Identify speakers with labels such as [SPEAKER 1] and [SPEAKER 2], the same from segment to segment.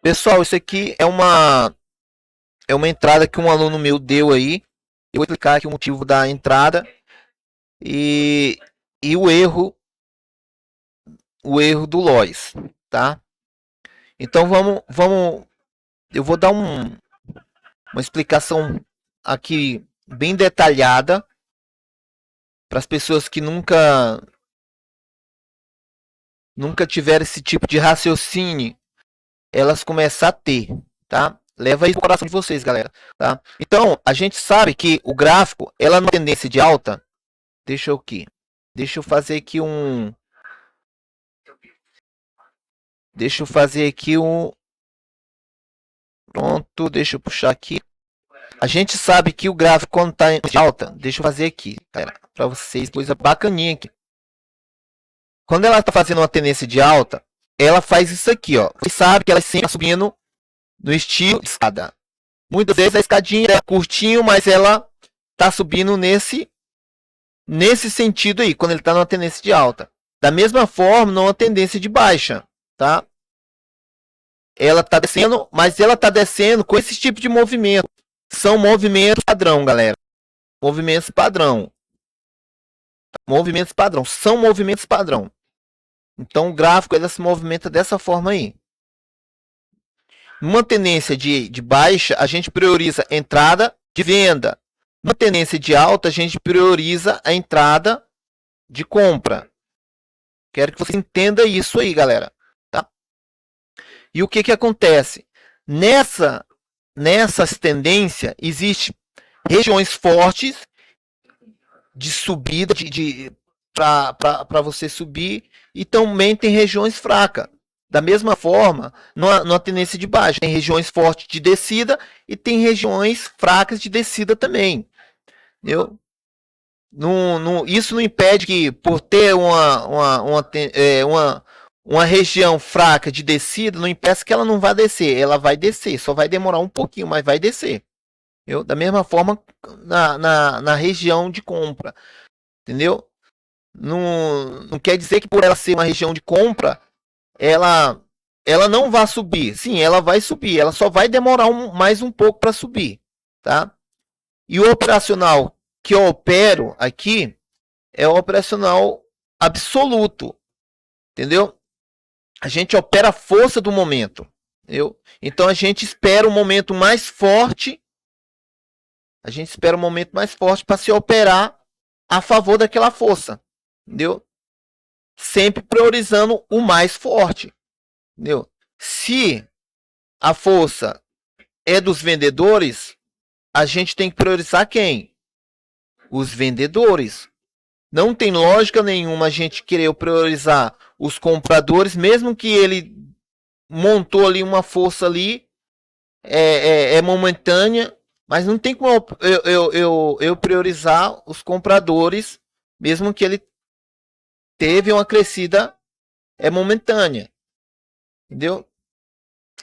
[SPEAKER 1] Pessoal, isso aqui é uma entrada que um aluno meu deu aí. Eu vou explicar aqui o motivo da entrada e, e o erro do Lois, tá? Então vamos, eu vou dar uma explicação aqui bem detalhada para as pessoas que nunca tiveram esse tipo de raciocínio, elas começar a ter, tá? Leva isso pro coração de vocês, galera, tá? Então, a gente sabe que o gráfico, ela não tem tendência de alta. Deixa eu fazer aqui um pronto, deixa eu puxar aqui. A gente sabe que o gráfico quando está em alta, deixa eu fazer aqui, galera, para vocês, coisa bacaninha aqui. Quando ela está fazendo uma tendência de alta, ela faz isso aqui, ó. Você sabe que ela sempre está subindo no estilo escada. Muitas vezes a escadinha é curtinho, mas ela está subindo nesse sentido aí, quando ele está numa tendência de alta. Da mesma forma, numa tendência de baixa, tá? Ela está descendo, mas ela está descendo com esse tipo de movimento. São movimentos padrão, galera. Movimentos padrão. Movimentos padrão. São movimentos padrão. Então o gráfico ele se movimenta dessa forma aí. Numa tendência de baixa, a gente prioriza entrada de venda. Numa tendência de alta, a gente prioriza a entrada de compra. Quero que você entenda isso aí, galera. Tá? E o que acontece? Nessas tendências, existem regiões fortes de subida, para você subir, e também tem regiões fracas. Da mesma forma, numa tendência de baixa, tem regiões fortes de descida e tem regiões fracas de descida também. Entendeu? Isso não impede que, por ter uma região fraca de descida, não impede que ela não vá descer. Ela vai descer, só vai demorar um pouquinho, mas vai descer. Entendeu? Da mesma forma na região de compra. Entendeu? Não quer dizer que por ela ser uma região de compra, ela não vai subir. Sim, ela vai subir. Ela só vai demorar mais um pouco para subir. Tá? E o operacional que eu opero aqui é o operacional absoluto. Entendeu? A gente opera a força do momento. Entendeu? Então a gente espera um momento mais forte. A gente espera um momento mais forte para se operar a favor daquela força. Entendeu? Sempre priorizando o mais forte. Entendeu? Se a força é dos vendedores, a gente tem que priorizar quem? Os vendedores. Não tem lógica nenhuma a gente querer priorizar os compradores, mesmo que ele montou ali uma força ali, é momentânea, mas não tem como eu priorizar os compradores, mesmo que ele teve uma crescida momentânea. Entendeu?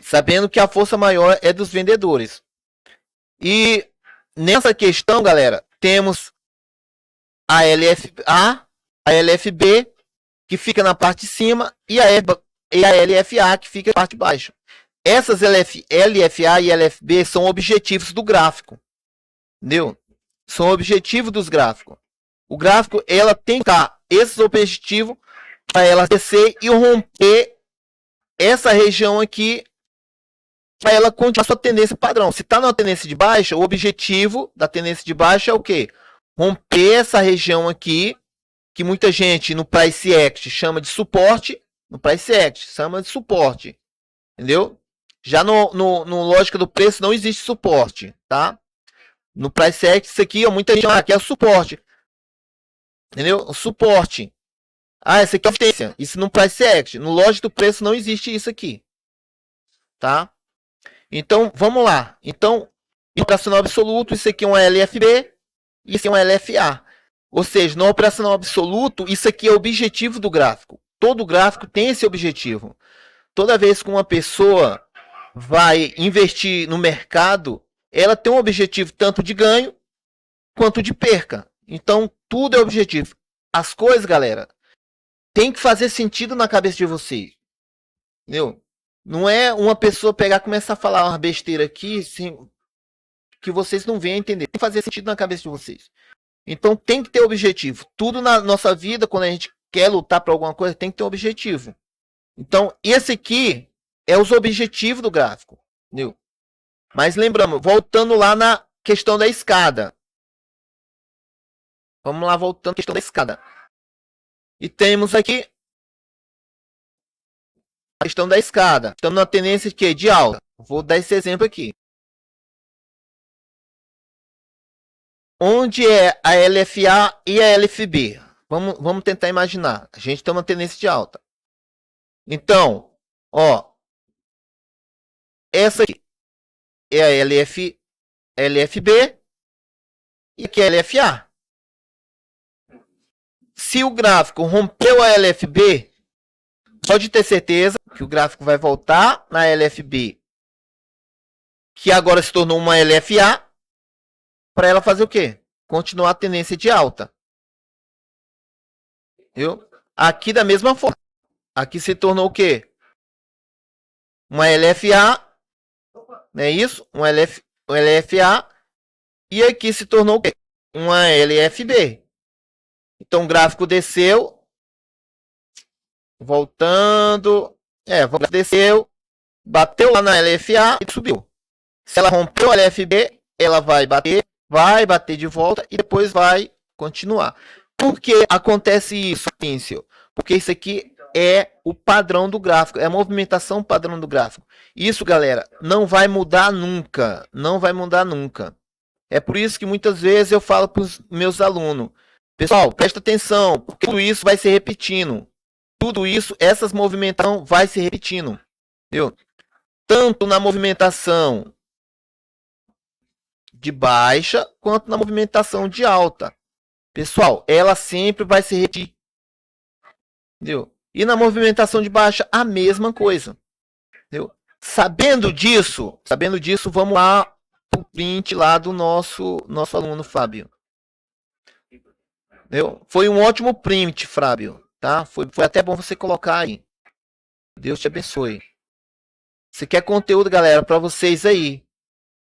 [SPEAKER 1] Sabendo que a força maior é dos vendedores. E nessa questão, galera, temos a LFA, a LFB, que fica na parte de cima, e a LFA, que fica na parte de baixo. Essas LFA e LFB são objetivos do gráfico. Entendeu? São objetivos dos gráficos. O gráfico, ela tem que dar esses objetivos para ela descer e romper essa região aqui para ela continuar sua tendência padrão. Se está numa tendência de baixa, o objetivo da tendência de baixa é o quê? Romper essa região aqui, que muita gente no Price Action chama de suporte. No Price Action chama de suporte. Entendeu? Já no lógica do preço não existe suporte, tá? No Price Action, isso aqui, ó, muita gente chama que é o suporte. Entendeu? O suporte. Essa aqui é a resistência. Isso no Price Action. No lógica do preço não existe isso aqui. Tá? Então, vamos lá. Então, operacional absoluto, isso aqui é um LFB e isso é um LFA. Ou seja, no operacional absoluto, isso aqui é o objetivo do gráfico. Todo gráfico tem esse objetivo. Toda vez que uma pessoa vai investir no mercado, ela tem um objetivo tanto de ganho quanto de perca. Então, tudo é objetivo. As coisas, galera, tem que fazer sentido na cabeça de vocês. Entendeu? Não é uma pessoa pegar e começar a falar uma besteira aqui que vocês não venham entender. Tem que fazer sentido na cabeça de vocês. Então tem que ter objetivo. Tudo na nossa vida, quando a gente quer lutar por alguma coisa, tem que ter um objetivo. Então, esse aqui é os objetivos do gráfico. Entendeu? Mas lembramos, voltando lá na questão da escada. Vamos lá, voltando à questão da escada. E temos aqui a questão da escada. Estamos na tendência de quê? De alta. Vou dar esse exemplo aqui. Onde é a LFA e a LFB? Vamos tentar imaginar. A gente está numa tendência de alta. Então, ó, essa aqui é a LFB e aqui é a LFA. Se o gráfico rompeu a LFB, pode ter certeza que o gráfico vai voltar na LFB, que agora se tornou uma LFA, para ela fazer o quê? Continuar a tendência de alta. Viu? Aqui da mesma forma. Aqui se tornou o quê? Uma LFA, não é isso? Uma LFA. E aqui se tornou o quê? Uma LFB. Então o gráfico desceu. Voltando. Desceu. Bateu lá na LFA e subiu. Se ela rompeu a LFB, ela vai bater de volta e depois vai continuar. Por que acontece isso, Pincel? Porque isso aqui é o padrão do gráfico, é a movimentação padrão do gráfico. Isso, galera, não vai mudar nunca, não vai mudar nunca. É por isso que muitas vezes eu falo para os meus alunos, pessoal, presta atenção, porque tudo isso vai se repetindo. Tudo isso, essas movimentações vai se repetindo. Entendeu? Tanto na movimentação de baixa quanto na movimentação de alta. Pessoal, ela sempre vai se repetir. Entendeu? E na movimentação de baixa, a mesma coisa. Entendeu? Sabendo disso, vamos lá para o print lá do nosso aluno Fábio. Entendeu? Foi um ótimo print, Fábio. Tá? Foi até bom você colocar aí. Deus te abençoe. Você quer conteúdo, galera, para vocês aí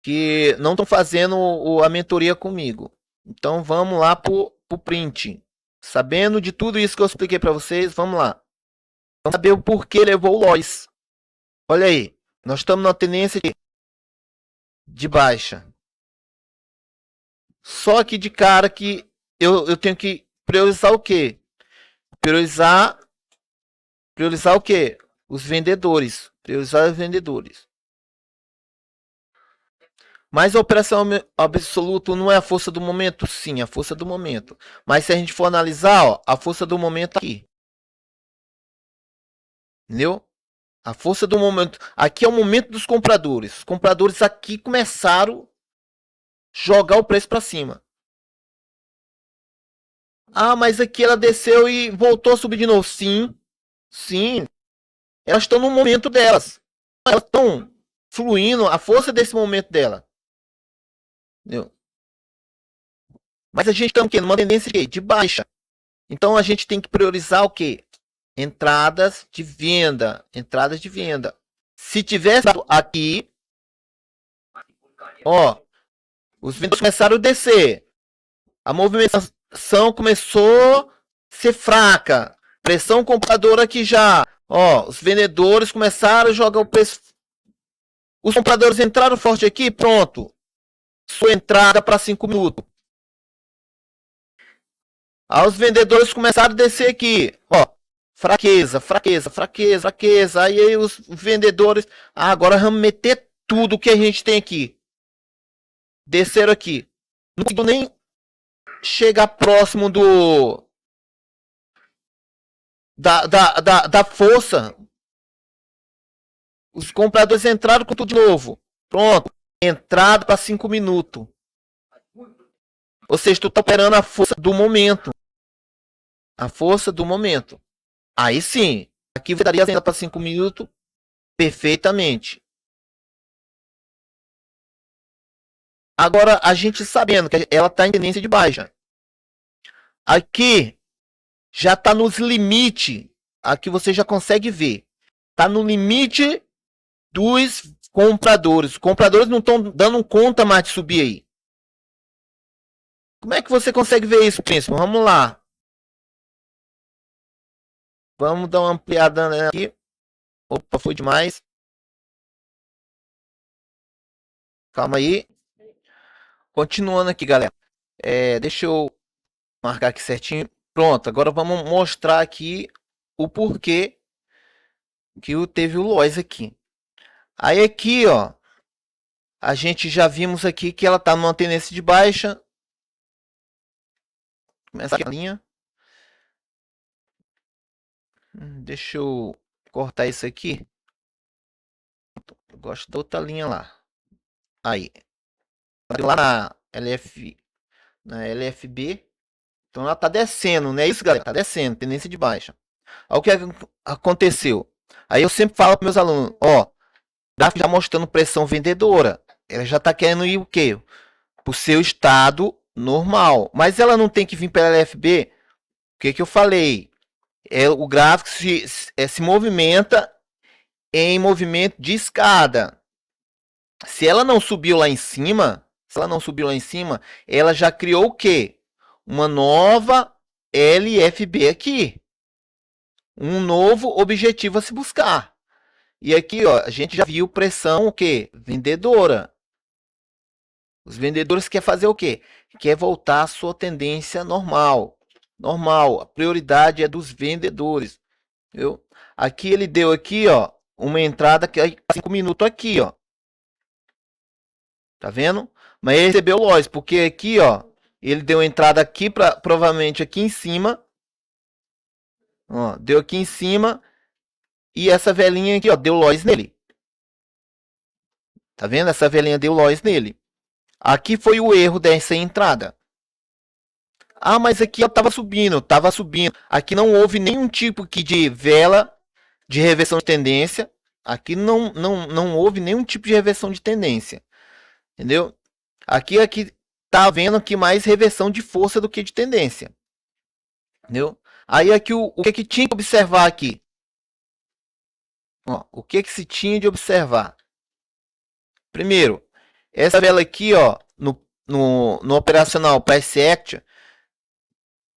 [SPEAKER 1] que não estão fazendo a mentoria comigo. Então vamos lá pro print. Sabendo de tudo isso que eu expliquei para vocês, vamos lá. Vamos saber o porquê levou o Lois. Olha aí, nós estamos na tendência de baixa. Só que de cara que eu tenho que priorizar o quê? Priorizar o quê? Os vendedores. Priorizar os vendedores. Mas a operação absoluta não é a força do momento? Sim, a força do momento. Mas se a gente for analisar, ó, a força do momento aqui. Entendeu? A força do momento. Aqui é o momento dos compradores. Os compradores aqui começaram a jogar o preço para cima. Ah, mas aqui ela desceu e voltou a subir de novo. Sim, sim. Elas estão no momento delas. Elas estão fluindo a força desse momento dela. Entendeu? Mas a gente está numa tendência de baixa. Então a gente tem que priorizar o quê? Entradas de venda. Entradas de venda. Se tivesse aqui, ó, os vendedores começaram a descer. A movimentação começou a ser fraca. Pressão compradora aqui já. Ó, os vendedores começaram a jogar o preço. Os compradores entraram forte aqui, pronto. Sua entrada para 5 minutos. Aí os vendedores começaram a descer aqui. Ó, fraqueza. Aí os vendedores. Ah, agora vamos meter tudo que a gente tem aqui. Desceram aqui. Não conseguiu nem chegar próximo da força. Os compradores entraram com tudo de novo. Pronto. Entrada para 5 minutos. Ou seja, tu tá operando a força do momento. A força do momento. Aí sim. Aqui eu daria a venda para 5 minutos perfeitamente. Agora, a gente sabendo que ela está em tendência de baixa. Aqui já está nos limites. Aqui você já consegue ver. Está no limite dos compradores. Os compradores não estão dando conta mais de subir aí. Como é que você consegue ver isso, Príncipe? Vamos lá. Vamos dar uma ampliada aqui. Opa, foi demais. Calma aí. Continuando aqui, galera. Deixa eu marcar aqui certinho. Pronto, agora vamos mostrar aqui o porquê que teve o loss aqui. Aí aqui, ó, a gente já vimos aqui que ela tá numa tendência de baixa. Começa aqui a linha. Deixa eu cortar isso aqui. Eu gosto da outra linha lá. Aí. Lá na LFB. Então ela tá descendo, não é isso, galera? Tá descendo, tendência de baixa. Aí o que aconteceu? Aí eu sempre falo para meus alunos, ó, gráfico já mostrando pressão vendedora. Ela já tá querendo ir o quê? Pro seu estado normal. Mas ela não tem que vir pela LFB. O que eu falei? O gráfico se movimenta em movimento de escada. Se ela não subiu lá em cima, ela já criou o quê? Uma nova LFB aqui. Um novo objetivo a se buscar. E aqui, ó, a gente já viu pressão o quê? Vendedora. Os vendedores querem fazer o quê? Quer voltar à sua tendência normal. Normal. A prioridade é dos vendedores. Viu? Aqui ele deu aqui, ó, uma entrada que é 5 minutos aqui, ó. Tá vendo? Mas ele recebeu loss, porque aqui, ó, ele deu entrada aqui para provavelmente aqui em cima. Ó, deu aqui em cima e essa velhinha aqui, ó, deu loss nele. Tá vendo? Essa velhinha deu loss nele. Aqui foi o erro dessa entrada. Ah, mas aqui eu tava subindo. Aqui não houve nenhum tipo de vela de reversão de tendência. Aqui não houve nenhum tipo de reversão de tendência. Entendeu? Aqui tá vendo aqui mais reversão de força do que de tendência. Entendeu? Aí aqui o que tinha que observar aqui? Ó, o que se tinha de observar? Primeiro, essa vela aqui, ó, no operacional Price Action,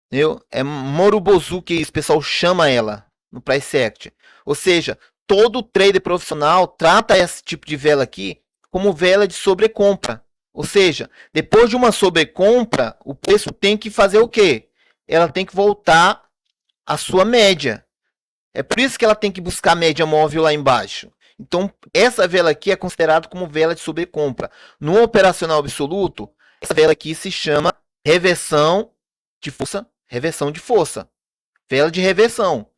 [SPEAKER 1] entendeu? É Morobozu que o pessoal chama ela no Price Action. Ou seja, todo trader profissional trata esse tipo de vela aqui como vela de sobrecompra. Ou seja, depois de uma sobrecompra, o preço tem que fazer o quê? Ela tem que voltar à sua média. É por isso que ela tem que buscar a média móvel lá embaixo. Então, essa vela aqui é considerada como vela de sobrecompra. No operacional absoluto, essa vela aqui se chama reversão de força. Vela de reversão.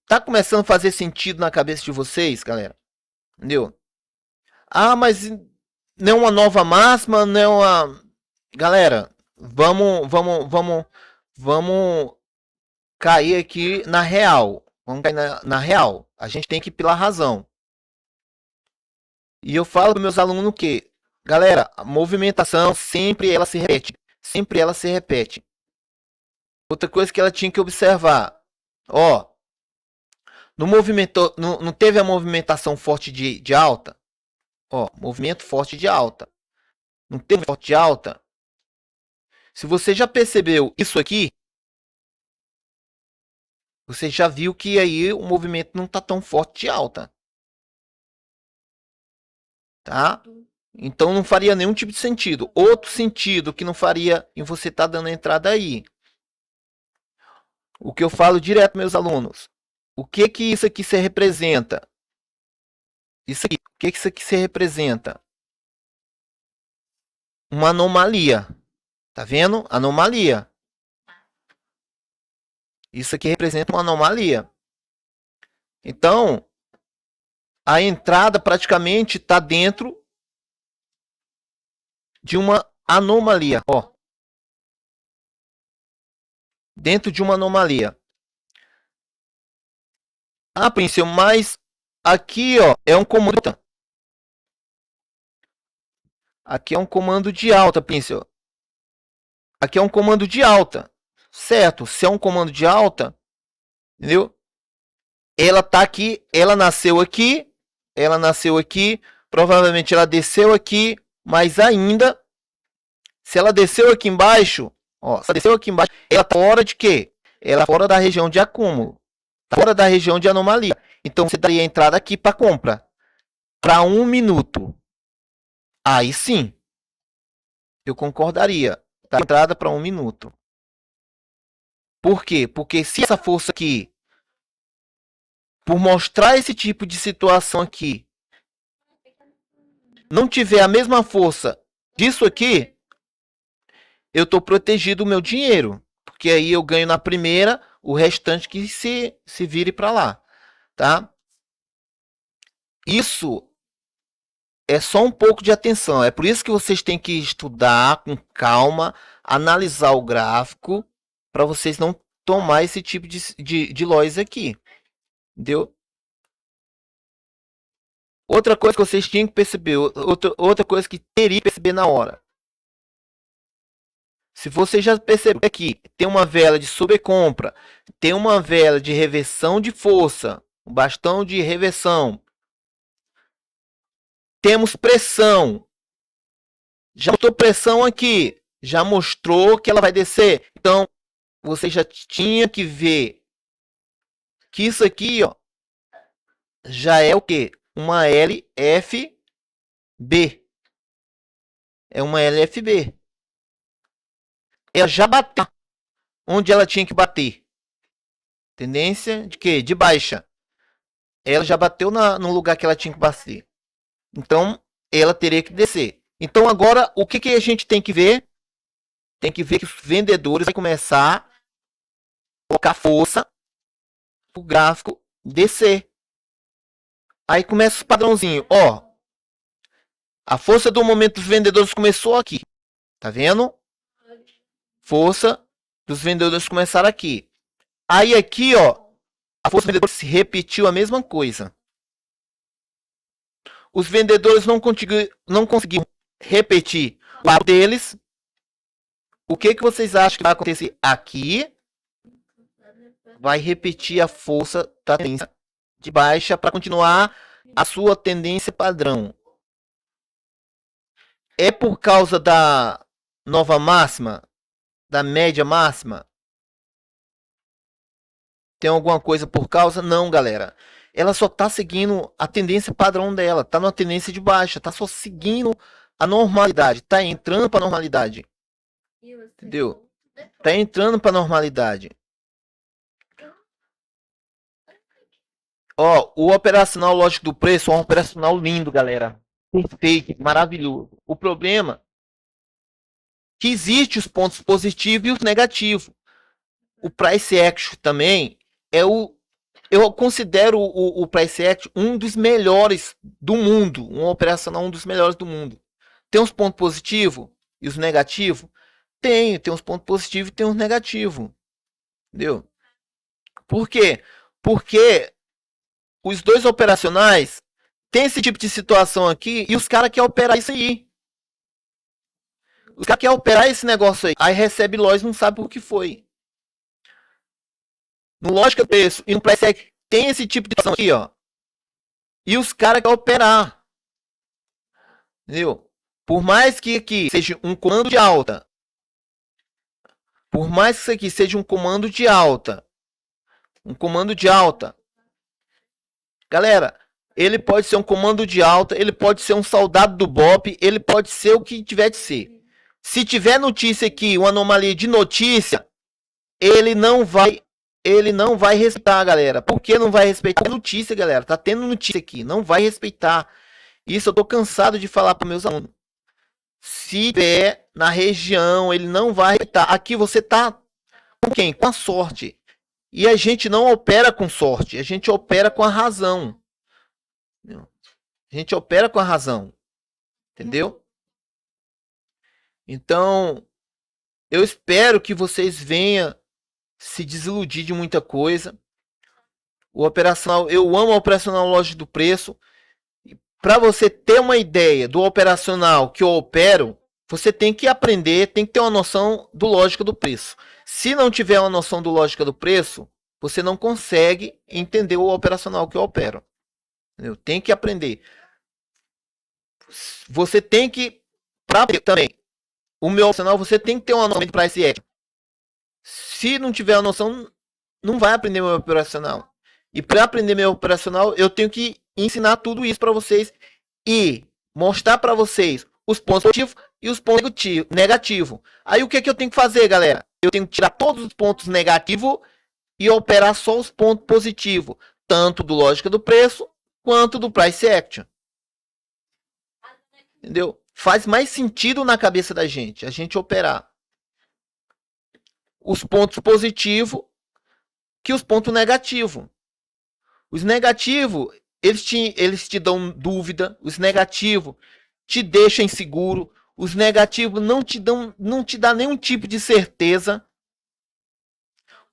[SPEAKER 1] Tá começando a fazer sentido na cabeça de vocês, galera? Entendeu? Ah, mas não é uma nova máxima, não é uma... Galera, vamos cair aqui na real. Vamos cair na real. A gente tem que ir pela razão. E eu falo para meus alunos que, galera, a movimentação sempre ela se repete. Sempre ela se repete. Outra coisa que ela tinha que observar. Ó, não teve a movimentação forte de alta? Ó, movimento forte de alta. Não teve forte de alta? Se você já percebeu isso aqui, você já viu que aí o movimento não está tão forte de alta. Tá? Então não faria nenhum tipo de sentido. Outro sentido que não faria em você estar dando entrada aí. O que eu falo direto meus alunos. O que isso aqui se representa? Isso aqui, o que isso aqui se representa? Uma anomalia. Tá vendo? Anomalia. Isso aqui representa uma anomalia. Então, a entrada praticamente está dentro de uma anomalia. Ó. Dentro de uma anomalia. Ah, Príncipe, mas aqui, ó, é um comando. Aqui é um comando de alta, Príncipe. Aqui é um comando de alta. Certo? Se é um comando de alta, entendeu? ela tá aqui, ela nasceu aqui, provavelmente ela desceu aqui, mas ainda, se ela desceu aqui embaixo, ó, se ela desceu aqui embaixo, ela tá fora de quê? Ela tá fora da região de acúmulo, tá fora da região de anomalia. Então você daria a entrada aqui para compra, para 1 minuto. Aí sim, eu concordaria. Tá, entrada para 1 minuto. Por quê? Porque se essa força aqui, por mostrar esse tipo de situação aqui, não tiver a mesma força disso aqui, eu estou protegido o meu dinheiro. Porque aí eu ganho na primeira, o restante que se vire para lá. Tá? Isso é só um pouco de atenção. É por isso que vocês têm que estudar com calma, analisar o gráfico, para vocês não tomar esse tipo de loss aqui. Entendeu? Outra coisa que vocês tinham que perceber, outra coisa que teria que perceber na hora. Se você já percebeu aqui, tem uma vela de sobrecompra, tem uma vela de reversão de força, um bastão de reversão. Temos pressão. Já mostrou pressão aqui. Já mostrou que ela vai descer. Então, você já tinha que ver que isso aqui, ó, já é o quê? Uma LFB. É uma LFB. Ela já bateu onde ela tinha que bater. Tendência de quê? De baixa. Ela já bateu no lugar que ela tinha que bater. Então, ela teria que descer. Então, agora, o que a gente tem que ver? Tem que ver que os vendedores vão começar a colocar força para o gráfico descer. Aí começa o padrãozinho. Ó, a força do momento dos vendedores começou aqui. Tá vendo? Força dos vendedores começaram aqui. Aí aqui, ó, a força dos vendedores se repetiu a mesma coisa. Os vendedores não conseguiram repetir o lado deles. O que vocês acham que vai acontecer aqui? Vai repetir a força da tendência de baixa para continuar a sua tendência padrão. É por causa da nova máxima? Da média máxima? Tem alguma coisa por causa? Não, galera. Ela só está seguindo a tendência padrão dela. Está numa tendência de baixa. Está só seguindo a normalidade. Está entrando para a normalidade. Entendeu? Está entrando para a normalidade. Ó, o operacional lógico do preço é um operacional lindo, galera. Perfeito, maravilhoso. O problema é que existe os pontos positivos e os negativos. O price action também é eu considero o price action um dos melhores do mundo, um operacional um dos melhores do mundo. Tem os pontos positivos e os negativos? Tem uns pontos positivos e tem uns negativos. Entendeu? Por quê? Porque os dois operacionais tem esse tipo de situação aqui e os caras querem operar isso aí. Os caras querem operar esse negócio aí. Aí recebe lojas não sabe por que foi. No lógica do preço e no price action tem esse tipo de situação aqui, ó. E os caras querem operar. Entendeu? Por mais que aqui seja um comando de alta. Por mais que isso aqui seja um comando de alta. Um comando de alta. Galera, ele pode ser um comando de alta, ele pode ser um soldado do BOP, ele pode ser o que tiver de ser. Se tiver notícia aqui, uma anomalia de notícia, ele não vai respeitar, galera. Por que não vai respeitar? Notícia, galera. Tá tendo notícia aqui, não vai respeitar. Isso eu tô cansado de falar para meus alunos. Se tiver na região, ele não vai respeitar. Aqui você tá com quem? Com a sorte. E a gente não opera com sorte, a gente opera com a razão. A gente opera com a razão. Entendeu? Então, eu espero que vocês venham se desiludir de muita coisa. O operacional, eu amo o operacional loja do preço. Para você ter uma ideia do operacional que eu opero, você tem que aprender, tem que ter uma noção do lógica do preço. Se não tiver uma noção do lógica do preço, você não consegue entender o operacional que eu opero. Entendeu? Tem que aprender. Você tem que, para também, o meu operacional, você tem que ter uma noção de price action. Se não tiver a noção, não vai aprender meu operacional. E para aprender meu operacional, eu tenho que ensinar tudo isso para vocês e mostrar para vocês os pontos positivos e os pontos negativos. Aí o que, que eu tenho que fazer, galera? Eu tenho que tirar todos os pontos negativos e operar só os pontos positivos, tanto do lógica do preço quanto do price action. Entendeu? Faz mais sentido na cabeça da gente a gente operar os pontos positivos que os pontos negativos. Os negativos, eles te dão dúvida, os negativos te deixam inseguro, os negativos não te dá nenhum tipo de certeza.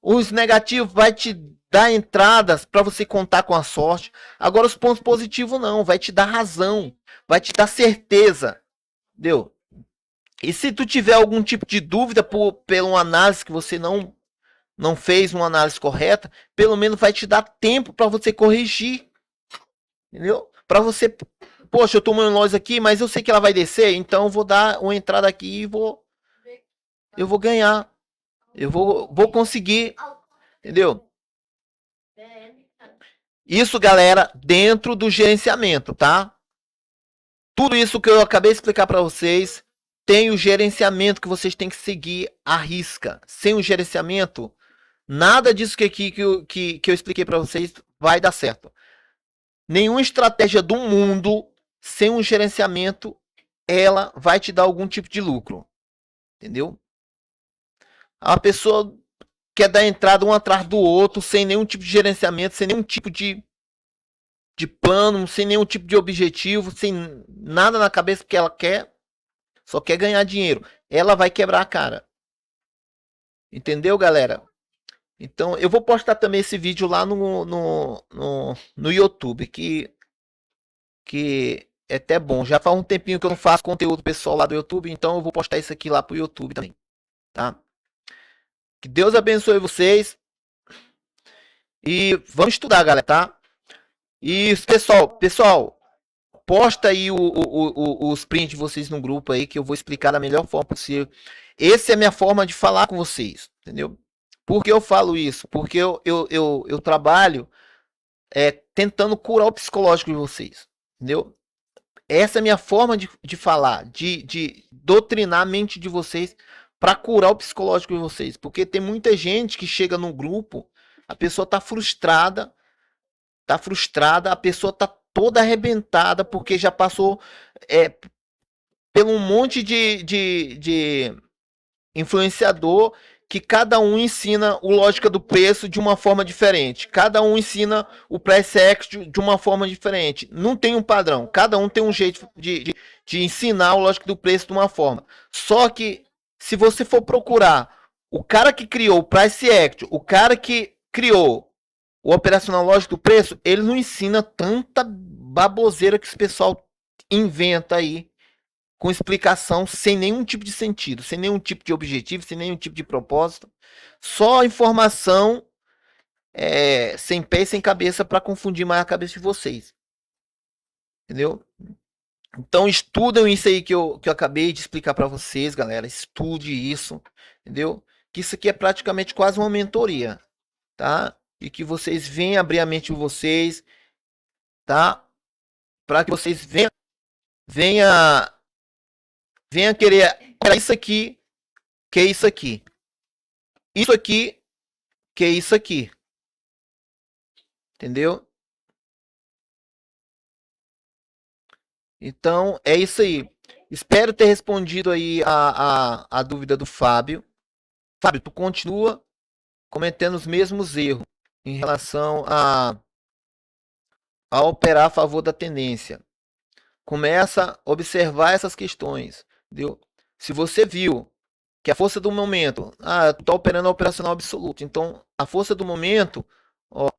[SPEAKER 1] Os negativos vai te dar entradas para você contar com a sorte. Agora os pontos positivos não, vai te dar razão, vai te dar certeza. Entendeu? E se tu tiver algum tipo de dúvida pela uma análise que você não fez uma análise correta, pelo menos vai te dar tempo para você corrigir. Entendeu? Para você, poxa, eu tomo um loss aqui, mas eu sei que ela vai descer, então eu vou dar uma entrada aqui e eu vou ganhar. Eu vou conseguir, entendeu? Isso, galera, dentro do gerenciamento, tá? Tudo isso que eu acabei de explicar para vocês tem o gerenciamento que vocês têm que seguir à risca. Sem o gerenciamento, nada disso que eu expliquei para vocês vai dar certo. Nenhuma estratégia do mundo sem um gerenciamento ela vai te dar algum tipo de lucro. Entendeu? A pessoa quer dar entrada um atrás do outro sem nenhum tipo de gerenciamento, sem nenhum tipo de plano, sem nenhum tipo de objetivo, sem nada na cabeça que ela quer, só quer ganhar dinheiro. Ela vai quebrar a cara. Entendeu, galera? Então, eu vou postar também esse vídeo lá no YouTube, que é até bom. Já faz um tempinho que eu não faço conteúdo pessoal lá do YouTube, então eu vou postar isso aqui lá pro YouTube também, tá? Que Deus abençoe vocês. E vamos estudar, galera, tá? E pessoal, posta aí os prints de vocês no grupo aí, que eu vou explicar da melhor forma possível. Essa é a minha forma de falar com vocês, entendeu? Por que eu falo isso? Porque eu trabalho tentando curar o psicológico de vocês, entendeu? Essa é a minha forma de falar, de doutrinar a mente de vocês para curar o psicológico de vocês. Porque tem muita gente que chega no grupo, a pessoa tá frustrada, a pessoa tá toda arrebentada porque já passou pelo um monte de influenciador que cada um ensina o lógica do preço de uma forma diferente. Cada um ensina o price action de uma forma diferente. Não tem um padrão. Cada um tem um jeito de ensinar o lógica do preço de uma forma. Só que se você for procurar o cara que criou o price action, o cara que criou o operacional lógico do preço, ele não ensina tanta baboseira que esse pessoal inventa aí, com explicação sem nenhum tipo de sentido, sem nenhum tipo de objetivo, sem nenhum tipo de propósito. Só informação sem pé e sem cabeça para confundir mais a cabeça de vocês. Entendeu? Então estudem isso aí que eu acabei de explicar para vocês, galera. Estude isso, entendeu? Que isso aqui é praticamente quase uma mentoria, tá? E que vocês venham abrir a mente de vocês, tá? Para que vocês venha querer isso aqui, que é isso aqui. Isso aqui, que é isso aqui. Entendeu? Então, é isso aí. Espero ter respondido aí a dúvida do Fábio. Fábio, tu continua cometendo os mesmos erros em relação a operar a favor da tendência. Começa a observar essas questões, entendeu? Se você viu que a força do momento, tu tá operando a operacional absoluta, então a força do momento,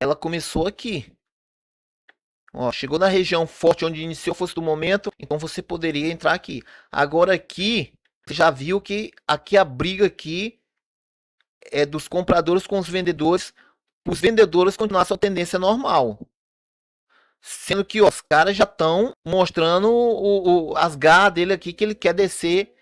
[SPEAKER 1] ela começou aqui. Chegou na região forte onde iniciou a força do momento, então você poderia entrar aqui. Agora aqui, você já viu que aqui a briga aqui é dos compradores com os vendedores os vendedores continuar sua tendência normal. Sendo que ó, os caras já estão mostrando as garras dele aqui que ele quer descer,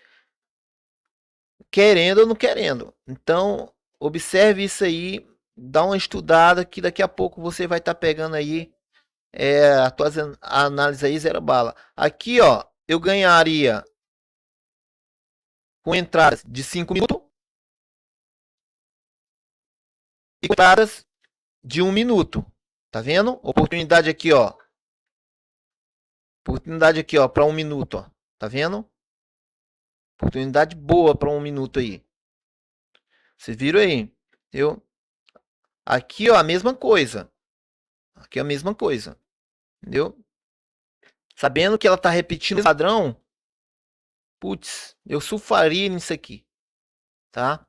[SPEAKER 1] querendo ou não querendo. Então, observe isso aí, dá uma estudada que daqui a pouco você vai estar pegando aí a tua análise aí zero bala. Aqui, ó, eu ganharia com entradas de 5 minutos e com entradas de 1 minuto. Tá vendo? Oportunidade aqui, ó. Oportunidade aqui, ó, para 1 minuto, ó. Tá vendo? Oportunidade boa para 1 minuto aí. Vocês viram aí? Eu aqui, ó, a mesma coisa. Aqui é a mesma coisa. Entendeu? Sabendo que ela tá repetindo o padrão, putz, eu surfaria nisso aqui, tá?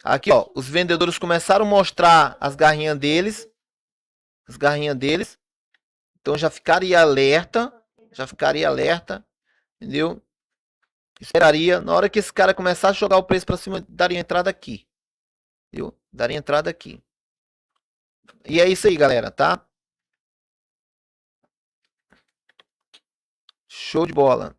[SPEAKER 1] Aqui, ó, os vendedores começaram a mostrar as garrinhas deles, então já ficaria alerta, entendeu? Esperaria, na hora que esse cara começar a jogar o preço para cima, daria entrada aqui, entendeu? Daria entrada aqui. E é isso aí, galera, tá? Show de bola.